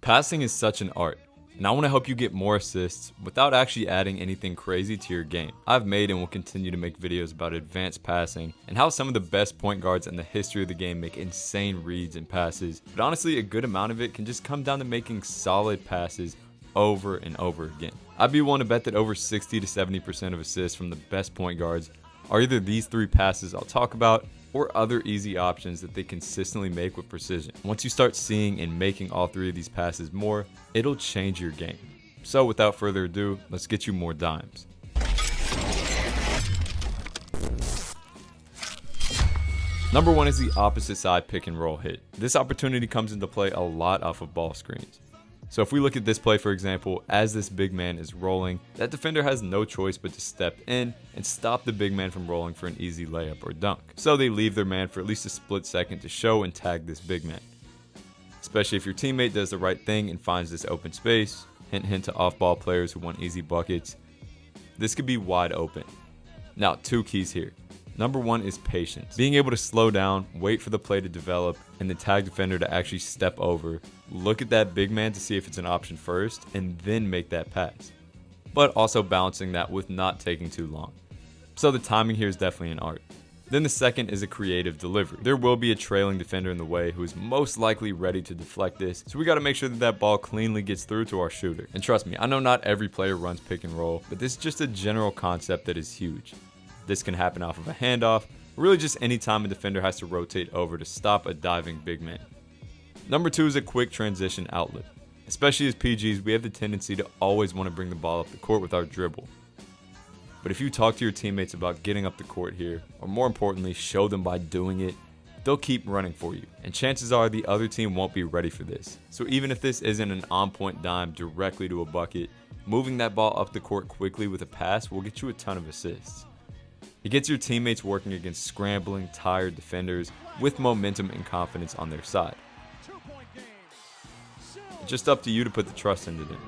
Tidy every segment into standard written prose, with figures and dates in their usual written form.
Passing is such an art, and I want to help you get more assists without actually adding anything crazy to your game. I've made and will continue to make videos about advanced passing and how some of the best point guards in the history of the game make insane reads and passes, but honestly a good amount of it can just come down to making solid passes over and over again. I'd be willing to bet that over 60 to 70% of assists from the best point guards are either these three passes I'll talk about or other easy options that they consistently make with precision. Once you start seeing and making all three of these passes more, it'll change your game. So without further ado, let's get you more dimes. Number one is the opposite side pick and roll hit. This opportunity comes into play a lot off of ball screens. So if we look at this play, for example, as this big man is rolling, that defender has no choice but to step in and stop the big man from rolling for an easy layup or dunk. So they leave their man for at least a split second to show and tag this big man. Especially if your teammate does the right thing and finds this open space, hint hint to off-ball players who want easy buckets, this could be wide open. Now, two keys here. Number one is patience. Being able to slow down, wait for the play to develop, and the tag defender to actually step over, look at that big man to see if it's an option first, and then make that pass. But also balancing that with not taking too long. So the timing here is definitely an art. Then the second is a creative delivery. There will be a trailing defender in the way who is most likely ready to deflect this, so we got to make sure that that ball cleanly gets through to our shooter. And trust me, I know not every player runs pick and roll, but this is just a general concept that is huge. This can happen off of a handoff, or really just any time a defender has to rotate over to stop a diving big man. Number two is a quick transition outlet. Especially as PGs, we have the tendency to always want to bring the ball up the court with our dribble. But if you talk to your teammates about getting up the court here, or more importantly, show them by doing it, they'll keep running for you. And chances are the other team won't be ready for this. So even if this isn't an on-point dime directly to a bucket, moving that ball up the court quickly with a pass will get you a ton of assists. It gets your teammates working against scrambling, tired defenders with momentum and confidence on their side. It's just up to you to put the trust into them.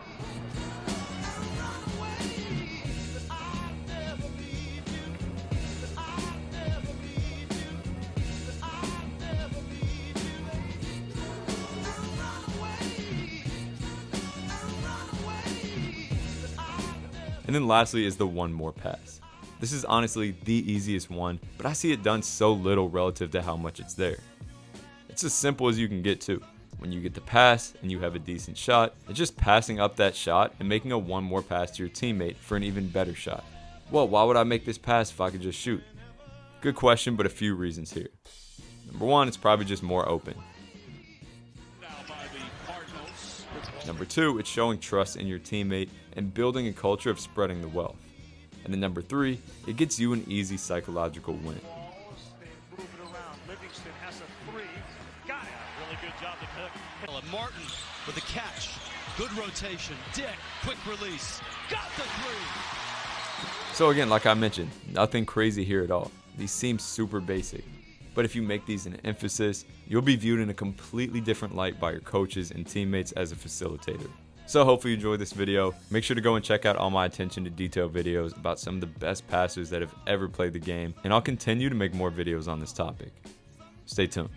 And then lastly is the one more pass. This is honestly the easiest one, but I see it done so little relative to how much it's there. It's as simple as you can get to. When you get the pass and you have a decent shot, it's just passing up that shot and making a one more pass to your teammate for an even better shot. Well, why would I make this pass if I could just shoot? Good question, but a few reasons here. Number one, it's probably just more open. Number two, it's showing trust in your teammate and building a culture of spreading the wealth. And then number three, it gets you an easy psychological win. Martin with a catch. Good rotation. Dick, quick release. Got the three. So again, like I mentioned, nothing crazy here at all. These seem super basic. But if you make these an emphasis, you'll be viewed in a completely different light by your coaches and teammates as a facilitator. So hopefully you enjoyed this video. Make sure to go and check out all my attention to detail videos about some of the best passers that have ever played the game, and I'll continue to make more videos on this topic. Stay tuned.